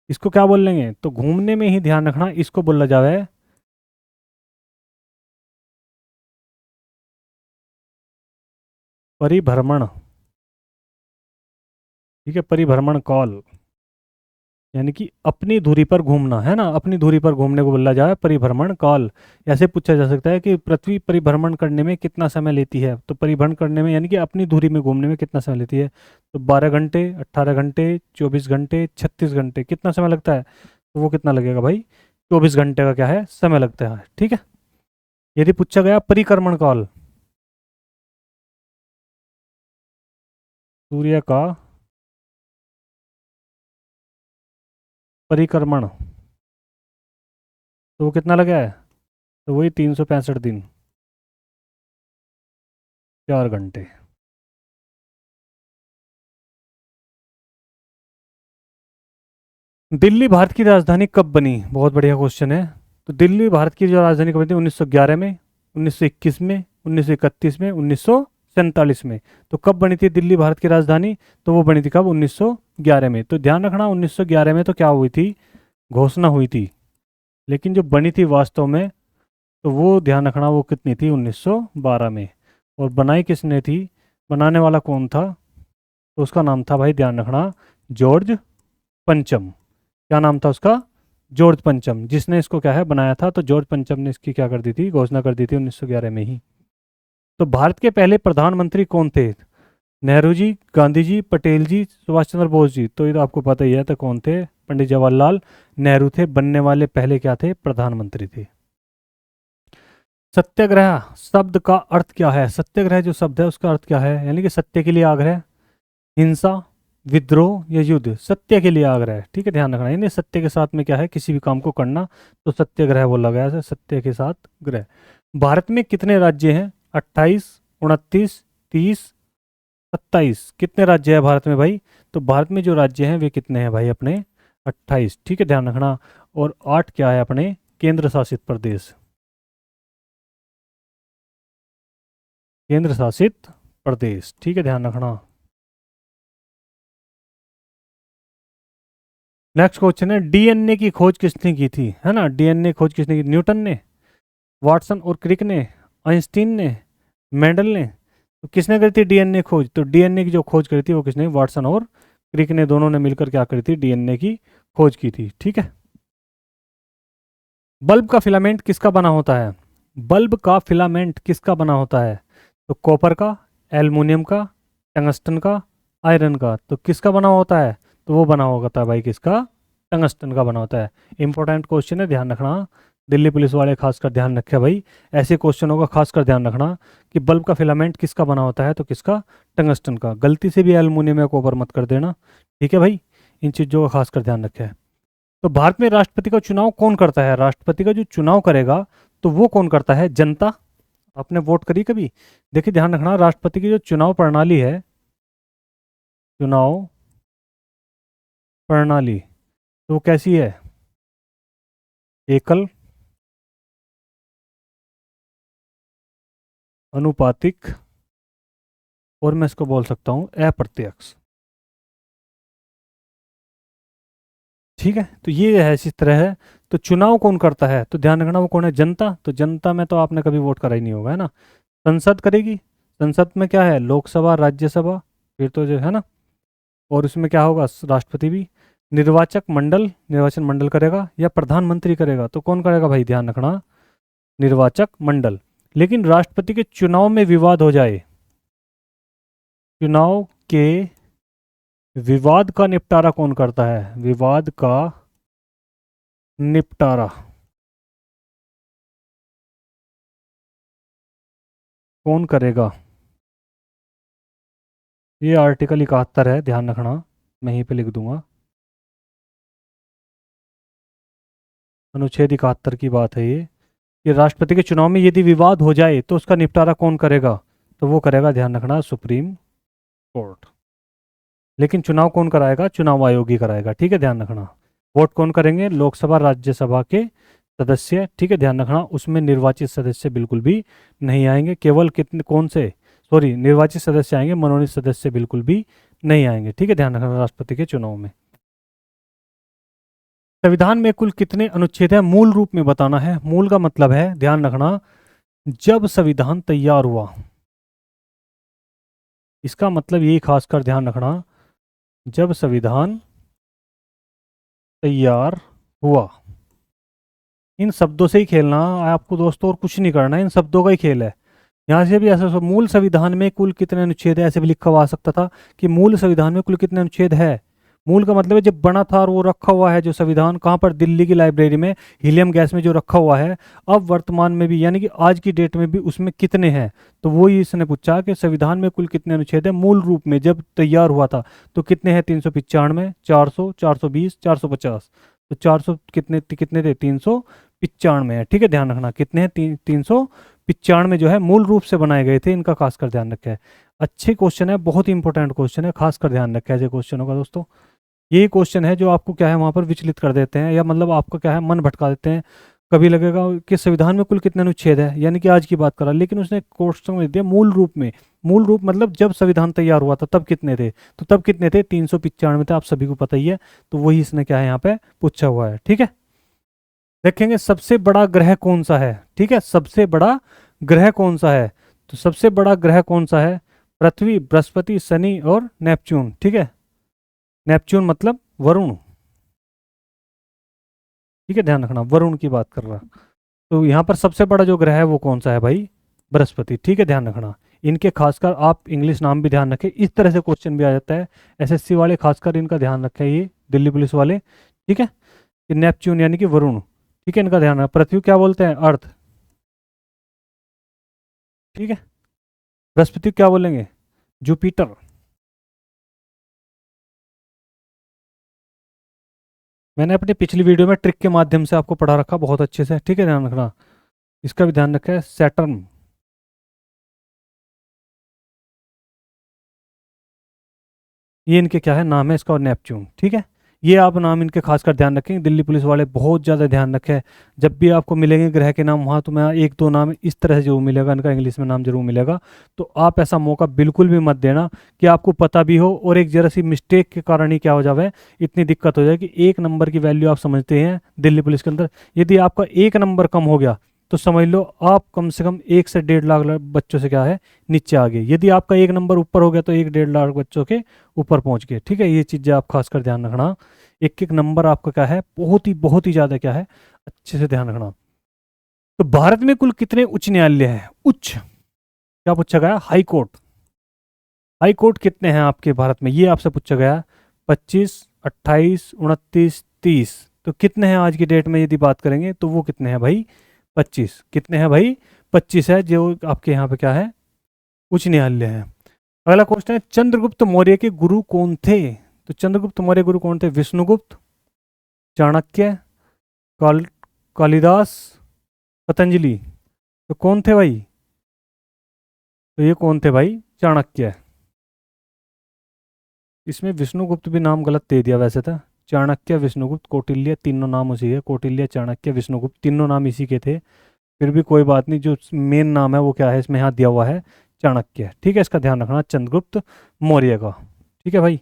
इसको क्या बोल लेंगे? तो घूमने में ही ध्यान रखना, इसको बोला जावे परिभ्रमण। ठीक है, परिभ्रमण काल, यानी कि अपनी धुरी पर घूमना है ना, अपनी धुरी पर घूमने को बोला जाए परिभ्रमण काल। ऐसे पूछा जा सकता है कि पृथ्वी परिभ्रमण करने में कितना समय लेती है, तो परिभ्रमण करने में यानी कि अपनी धुरी में घूमने में कितना समय लेती है? तो 12 घंटे, 18 घंटे, 24 घंटे, 36 घंटे, कितना समय लगता है? तो वो कितना लगेगा भाई? 24 घंटे का क्या है? समय लगता है। ठीक है, यदि पूछा गया परिक्रमण काल, सूर्य का परिक्रमण, तो वो कितना लगा है? तो वही 365 दिन, 4 घंटे। दिल्ली भारत की राजधानी कब बनी? बहुत बढ़िया क्वेश्चन है। तो दिल्ली भारत की जो राजधानी कब बनी थी? 1911 में, 1921 में, 1931 में, 1947 में। तो कब बनी थी दिल्ली भारत की राजधानी? तो वो बनी थी कब? 1911 में। तो ध्यान रखना, 1911 में तो क्या हुई थी? घोषणा हुई थी। लेकिन जो बनी थी वास्तव में, तो वो ध्यान रखना वो कितनी थी? 1912 में। और बनाई किसने थी? बनाने वाला कौन था? तो उसका नाम था भाई, ध्यान रखना, जॉर्ज पंचम। क्या नाम था उसका? जॉर्ज पंचम। जिसने इसको क्या है बनाया था, तो जॉर्ज पंचम ने इसकी क्या कर दी थी? घोषणा कर दी थी 1911 में ही। तो भारत के पहले प्रधानमंत्री कौन थे? नेहरू जी, गांधी जी, पटेल जी, सुभाष चंद्र बोस जी। तो ये तो आपको पता ही है, तो कौन थे? पंडित जवाहरलाल नेहरू थे, बनने वाले पहले क्या थे? प्रधानमंत्री थे। सत्याग्रह शब्द का अर्थ क्या है? सत्याग्रह जो शब्द है उसका अर्थ क्या है? यानी कि सत्य के लिए आग्रह, हिंसा, विद्रोह या युद्ध। सत्य के लिए आग्रह है। ठीक है, ध्यान रखना, यानी सत्य के साथ में क्या है? किसी भी काम को करना, तो सत्याग्रह बोला गया है, सत्य के साथ ग्रह। भारत में कितने राज्य हैं? 28, 29, 30, 27। कितने राज्य है भारत में भाई? तो भारत में जो राज्य हैं वे कितने हैं भाई अपने? 28। ठीक है, ध्यान रखना। और 8 क्या है अपने? केंद्र शासित प्रदेश। केंद्र शासित प्रदेश। ठीक है, ध्यान रखना। नेक्स्ट क्वेश्चन है, डीएनए की खोज किसने की थी? है ना, डीएनए खोज किसने की? न्यूटन ने, वाटसन और क्रिक ने, आइंस्टीन ने, मेंडल ने। तो किसने करी थी डीएनए खोज? तो डीएनए की जो खोज करी थी वो किसने? वाटसन और क्रिक ने, दोनों ने मिलकर क्या करी थी? डीएनए की खोज की थी। ठीक है। बल्ब का फिलामेंट किसका बना होता है? बल्ब का फिलामेंट किसका बना होता है? तो कॉपर का, एल्युमिनियम का, टंगस्टन का, आयरन का। तो किसका बना होता है? तो वो बना होता है भाई किसका? टंगस्टन का बना होता है। इंपॉर्टेंट क्वेश्चन है, ध्यान रखना। दिल्ली पुलिस वाले खासकर ध्यान रखे भाई, ऐसे क्वेश्चनों का खासकर ध्यान रखना कि बल्ब का फिलामेंट किसका बना होता है? तो किसका? टंगस्टन का। गलती से भी एल्युमिनियम या कॉपर मत कर देना। ठीक है भाई, इन चीज़ों का खासकर ध्यान रखें। तो भारत में राष्ट्रपति का चुनाव कौन करता है? राष्ट्रपति का जो चुनाव करेगा तो वो कौन करता है? जनता। आपने वोट करी कभी? देखिए, ध्यान रखना, राष्ट्रपति की जो चुनाव प्रणाली है, चुनाव प्रणाली, तो वो कैसी है? एकल, अनुपातिक, और मैं इसको बोल सकता हूँ अप्रत्यक्ष। ठीक है, तो ये है, इसी तरह है। तो चुनाव कौन करता है? तो ध्यान रखना, वो कौन है? जनता। तो जनता में तो आपने कभी वोट करा ही नहीं होगा, है ना। संसद करेगी। संसद में क्या है? लोकसभा, राज्यसभा, फिर तो जो है ना, और उसमें क्या होगा? राष्ट्रपति भी। निर्वाचक मंडल, निर्वाचन मंडल करेगा, या प्रधानमंत्री करेगा? तो कौन करेगा भाई? ध्यान रखना, निर्वाचक मंडल। लेकिन राष्ट्रपति के चुनाव में विवाद हो जाए, चुनाव के विवाद का निपटारा कौन करता है? विवाद का निपटारा कौन करेगा? ये आर्टिकल 71 है, ध्यान रखना, मैं यहीं पे लिख दूंगा। अनुच्छेद 71 की बात है ये, कि राष्ट्रपति के चुनाव में यदि विवाद हो जाए तो उसका निपटारा कौन करेगा? तो वो करेगा, ध्यान रखना, सुप्रीम कोर्ट। लेकिन चुनाव कौन कराएगा? चुनाव आयोग ही कराएगा, ठीक है, ध्यान रखना। वोट कौन करेंगे? लोकसभा राज्यसभा के सदस्य, ठीक है, ध्यान रखना। उसमें निर्वाचित सदस्य बिल्कुल भी नहीं आएंगे, केवल कितने, कौन से, सॉरी, निर्वाचित सदस्य आएंगे, मनोनीत सदस्य बिल्कुल भी नहीं आएंगे, ठीक है, ध्यान रखना, राष्ट्रपति के चुनाव में। संविधान में कुल कितने अनुच्छेद हैं? मूल रूप में बताना है। मूल का मतलब है, ध्यान रखना, जब संविधान तैयार हुआ, इसका मतलब यही खासकर ध्यान रखना, जब संविधान तैयार हुआ। इन शब्दों से ही खेलना है आपको दोस्तों, और कुछ नहीं करना है, इन शब्दों का ही खेल है। यहाँ से भी ऐसा मूल संविधान में कुल कितने अनुच्छेद है, ऐसे भी लिखा हुआ आ सकता था कि मूल संविधान में कुल कितने अनुच्छेद है। मूल का मतलब है जब बना था और वो रखा हुआ है जो संविधान, कहाँ पर? दिल्ली की लाइब्रेरी में हीलियम गैस में जो रखा हुआ है, अब वर्तमान में भी, यानी कि आज की डेट में भी उसमें कितने हैं। तो वो ही इसने पूछा कि संविधान में कुल कितने अनुच्छेद है मूल रूप में जब तैयार हुआ था, तो कितने हैं? 395, 400, 420, 450। तो 400 कितने कितने थे? 395 है, ठीक है, ध्यान रखना, कितने हैं? 395 जो है मूल रूप से बनाए गए थे, इनका खासकर ध्यान रखा है। अच्छे क्वेश्चन है, बहुत ही इंपॉर्टेंट क्वेश्चन है, खासकर ध्यान रखा है ऐसे क्वेश्चनों का दोस्तों। ये क्वेश्चन है जो आपको क्या है वहां पर विचलित कर देते हैं, या मतलब आपका क्या है मन भटका देते हैं। कभी लगेगा कि संविधान में कुल कितने अनुच्छेद है, यानी कि आज की बात करा, लेकिन उसने क्वेश्चन में दिया मूल रूप में। मूल रूप मतलब जब संविधान तैयार हुआ था तब कितने थे, तो तब कितने थे? 395 थे, आप सभी को पता ही है। तो वही इसने क्या है यहाँ पे पूछा हुआ है, ठीक है। देखेंगे सबसे बड़ा ग्रह कौन सा है, ठीक है, सबसे बड़ा ग्रह कौन सा है? तो सबसे बड़ा ग्रह कौन सा है? पृथ्वी, बृहस्पति, शनि और नेपच्यून, ठीक है। नेपच्यून मतलब वरुण, ठीक है, ध्यान रखना, वरुण की बात कर रहा। तो यहाँ पर सबसे बड़ा जो ग्रह है वो कौन सा है भाई? बृहस्पति, ठीक है, ध्यान रखना। इनके खासकर आप इंग्लिश नाम भी ध्यान रखें, इस तरह से क्वेश्चन भी आ जाता है। एसएससी वाले खासकर इनका ध्यान रखें, ये दिल्ली पुलिस वाले, ठीक है। कि नेपच्यून यानी कि वरुण, ठीक है, इनका ध्यान रखना। पृथ्वी क्या बोलते हैं? अर्थ, ठीक है। बृहस्पति क्या बोलेंगे? जुपिटर। मैंने अपनी पिछली वीडियो में ट्रिक के माध्यम से आपको पढ़ा रखा बहुत अच्छे से, ठीक है, ध्यान रखना, इसका भी ध्यान रखें। सैटर्न, ये इनके क्या है नाम है इसका, और नेपच्यून, ठीक है। ये आप नाम इनके खासकर ध्यान रखें, दिल्ली पुलिस वाले बहुत ज़्यादा ध्यान रखें। जब भी आपको मिलेंगे ग्रह के नाम वहाँ, तो मैं एक दो नाम इस तरह से जरूर मिलेगा, इनका इंग्लिश में नाम जरूर मिलेगा। तो आप ऐसा मौका बिल्कुल भी मत देना कि आपको पता भी हो और एक जरा सी मिस्टेक के कारण ही क्या हो जाए, इतनी दिक्कत हो जाए कि एक नंबर की वैल्यू आप समझते हैं दिल्ली पुलिस के अंदर, यदि आपका एक नंबर कम हो गया तो समझ लो आप कम से कम 1 से 1.5 लाख बच्चों से क्या है नीचे आ गए। यदि आपका एक नंबर ऊपर हो गया तो 1-1.5 लाख बच्चों के ऊपर पहुंच गए, ठीक है। ये चीज़ें आप खासकर ध्यान रखना, एक एक नंबर आपका क्या है बहुत ही ज़्यादा क्या है अच्छे से ध्यान रखना। तो भारत में कुल कितने उच्च न्यायालय हैं? उच्च क्या पूछा गया? High court. हाई कोर्ट कितने हैं आपके भारत में, ये आपसे पूछा गया। 25, 28, 29, 30। तो कितने हैं आज की डेट में यदि बात करेंगे तो वो कितने हैं भाई? 25। कितने हैं भाई? 25 है जो आपके यहाँ पे क्या है उच्च न्यायालय है। अगला क्वेश्चन है, चंद्रगुप्त मौर्य के गुरु कौन थे? तो चंद्रगुप्त मौर्य गुरु कौन थे? विष्णुगुप्त, चाणक्य, काल कालिदास, पतंजलि। तो कौन थे भाई? तो ये कौन थे भाई? चाणक्य। इसमें विष्णुगुप्त भी नाम गलत दे दिया वैसे था। चाणक्य, विष्णुगुप्त, कौटिल्य, तीनों नाम उसी है। कौटिल्य, चाणक्य, विष्णुगुप्त, तीनों नाम इसी के थे। फिर भी कोई बात नहीं, जो मेन नाम है वो क्या है इसमें यहाँ दिया हुआ है? चाणक्य, ठीक है, इसका ध्यान रखना, चंद्रगुप्त मौर्य का, ठीक है भाई।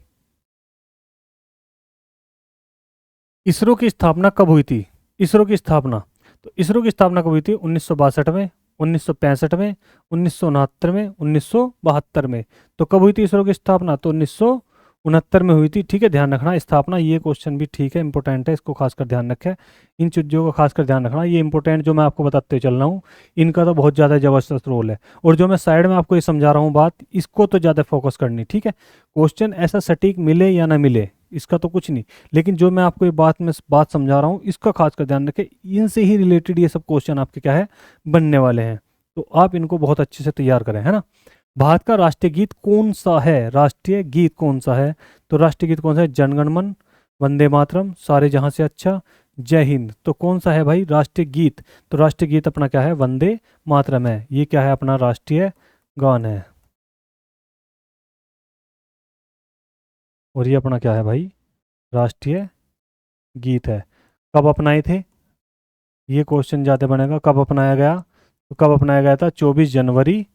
इसरो की स्थापना कब हुई थी? इसरो की स्थापना, तो इसरो की स्थापना कब हुई थी? 1962 में, 1965 में, 1969 में, 1972 में। तो कब हुई थी इसरो की स्थापना? तो 1969 में हुई थी, ठीक है, ध्यान रखना स्थापना। ये क्वेश्चन भी ठीक है, इंपॉर्टेंट है, इसको खासकर ध्यान रखें। इन चीज़ों का खासकर ध्यान रखना, ये इंपॉर्टेंट जो मैं आपको बताते चल रहा हूँ, इनका तो बहुत ज़्यादा जबरदस्त रोल है। और जो मैं साइड में आपको ये समझा रहा हूँ बात, इसको तो ज़्यादा फोकस करनी, ठीक है। क्वेश्चन ऐसा सटीक मिले या ना मिले इसका तो कुछ नहीं, लेकिन जो मैं आपको ये बात समझा रहा हूँ इसका खासकर ध्यान रखें, इनसे ही रिलेटेड ये सब क्वेश्चन आपके क्या है बनने वाले हैं। तो आप इनको बहुत अच्छे से तैयार करें, है ना। भारत का राष्ट्रीय गीत कौन सा है, राष्ट्रीय गीत कौन सा है, तो राष्ट्रीय गीत कौन सा है, जनगण मन, वंदे मातरम, सारे जहां से अच्छा, जय हिंद। तो कौन सा है भाई राष्ट्रीय गीत, तो राष्ट्रीय गीत अपना क्या है, वंदे मातरम है, ये क्या है अपना राष्ट्रीय गान है। और ये अपना क्या है भाई, राष्ट्रीय गीत है। कब अपनाए थे, ये क्वेश्चन ज़्यादा बनेगा, कब अपनाया गया, तो कब अपनाया गया था, 24 जनवरी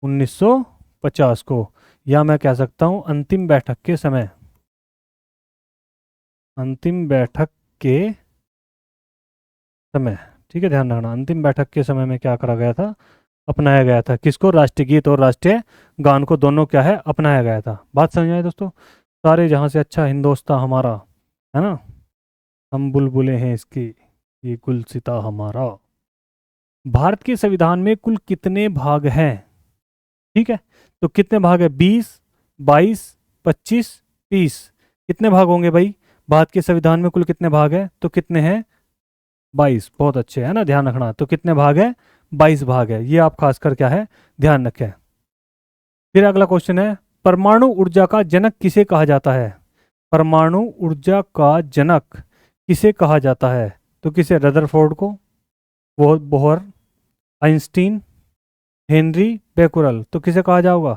1950 को, या मैं कह सकता हूँ अंतिम बैठक के समय, अंतिम बैठक के समय, ठीक है, ध्यान रखना, अंतिम बैठक के समय में क्या करा गया था, अपनाया गया था, किसको, राष्ट्रीय गीत और राष्ट्रीय गान को, दोनों क्या है, अपनाया गया था। बात समझ आए दोस्तों, सारे जहां से अच्छा हिंदोस्तां हमारा, है ना, हम बुलबुलें हैं इसकी, ये गुलसिता हमारा। भारत के संविधान में कुल कितने भाग हैं, ठीक है, तो कितने भाग है, 20, 22, 25, 30, कितने भाग होंगे भाई, भारत के संविधान में कुल कितने भाग है, तो कितने हैं, 22, बहुत अच्छे, है ना, ध्यान रखना, तो कितने भाग है, 22 भाग है, ये आप खासकर क्या है ध्यान रखें। फिर अगला क्वेश्चन है, परमाणु ऊर्जा का जनक किसे कहा जाता है, परमाणु ऊर्जा का जनक किसे कहा जाता है, तो किसे, रदरफोर्ड को, बोहर, आइंस्टीन, हेनरी बेकुरल, तो किसे कहा जाएगा,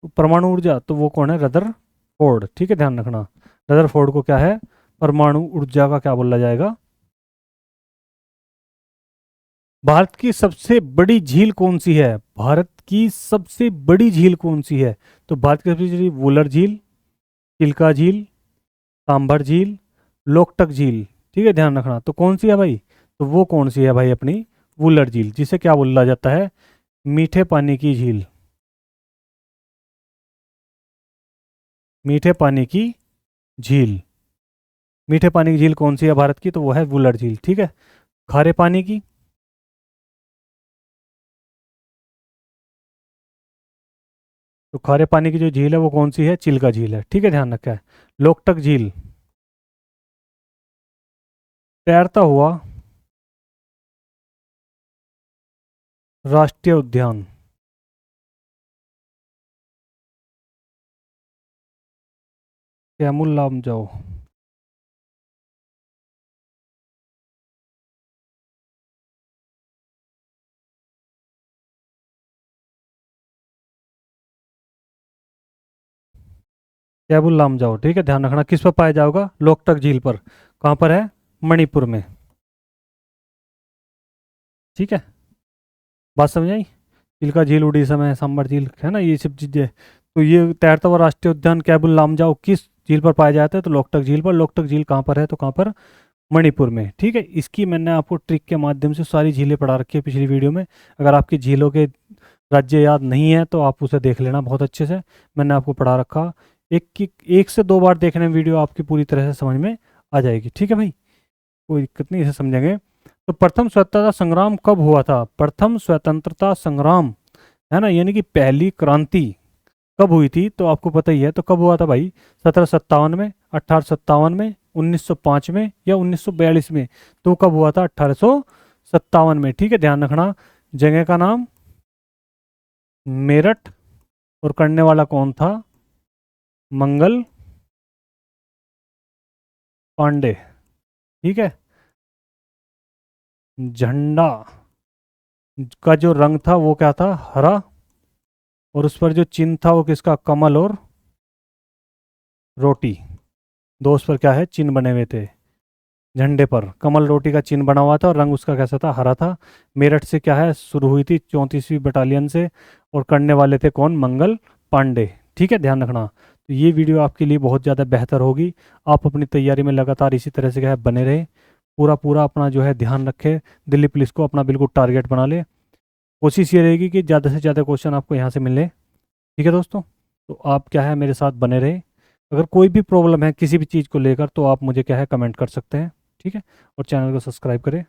तो परमाणु ऊर्जा, तो वो कौन है, रदरफोर्ड, ठीक है, ध्यान रखना, रदरफोर्ड को क्या है, परमाणु ऊर्जा का क्या बोला जाएगा। भारत की सबसे बड़ी झील कौन सी है, भारत की सबसे बड़ी झील कौन सी है, तो भारत की सबसे बड़ी वुलर झील, चिल्का झील, सांभर झील, लोकटक झील, ठीक है, ध्यान रखना, तो कौन सी है भाई, तो वो कौन सी है भाई अपनी वुलर झील, जिसे क्या बोला जाता है, मीठे पानी की झील, मीठे पानी की झील, मीठे पानी की झील कौन सी है भारत की, तो वो है वुलर झील, ठीक है। खारे पानी की, तो खारे पानी की जो झील है वो कौन सी है, चिल्का झील है, ठीक है, ध्यान रखा है। लोकटक झील, तैरता हुआ राष्ट्रीय उद्यान, कैमुल लामजाओ, कैबुल लामजाओ, ठीक है, ध्यान रखना, किस पर पाया जाएगा, लोकटक झील पर, कहाँ पर है, मणिपुर में, ठीक है, बात समझ आई। चिल्का झील उड़ीसा में, सांबर झील है ना, ये सब चीजें। तो ये तैरता हुआ राष्ट्रीय उद्यान कैबुल लामजाओ किस झील पर पाया जाता है, तो लोकटक झील पर, लोकटक झील कहाँ पर है, तो कहाँ पर, मणिपुर में, ठीक है। इसकी मैंने आपको ट्रिक के माध्यम से सारी झीलें पढ़ा रखी है पिछली वीडियो में, अगर आपकी झीलों के राज्य याद नहीं है तो आप उसे देख लेना बहुत अच्छे से, मैंने आपको पढ़ा रखा, एक से दो बार देखने में वीडियो आपकी पूरी तरह से समझ में आ जाएगी, ठीक है भाई, कोई दिक्कत नहीं, इसे समझेंगे। तो प्रथम स्वतंत्रता संग्राम कब हुआ था, प्रथम स्वतंत्रता संग्राम, है ना, यानी कि पहली क्रांति कब हुई थी, तो आपको पता ही है, तो कब हुआ था भाई, 1757 में, 1857 में, 1905 में, या 1942 में, तो कब हुआ था, 1857 में, ठीक है, ध्यान रखना। जगह का नाम मेरठ, और करने वाला कौन था, मंगल पांडे, ठीक है। झंडा का जो रंग था वो क्या था, हरा, और उस पर जो चिन्ह था वो किसका, कमल और रोटी, दो उस पर क्या है चिन्ह बने हुए थे, झंडे पर कमल रोटी का चिन्ह बना हुआ था, और रंग उसका कैसा था, हरा था। मेरठ से क्या है शुरू हुई थी, 34वीं बटालियन से, और करने वाले थे कौन, मंगल पांडे, ठीक है, ध्यान रखना। तो ये वीडियो आपके लिए बहुत ज़्यादा बेहतर होगी, आप अपनी तैयारी में लगातार इसी तरह से क्या है बने रहे, पूरा पूरा अपना जो है ध्यान रखें, दिल्ली पुलिस को अपना बिल्कुल टारगेट बना ले, कोशिश ये रहेगी कि ज़्यादा से ज़्यादा क्वेश्चन आपको यहाँ से मिले, ठीक है दोस्तों। तो आप क्या है मेरे साथ बने रहे, अगर कोई भी प्रॉब्लम है किसी भी चीज़ को लेकर तो आप मुझे क्या है कमेंट कर सकते हैं, ठीक है, और चैनल को सब्सक्राइब करें।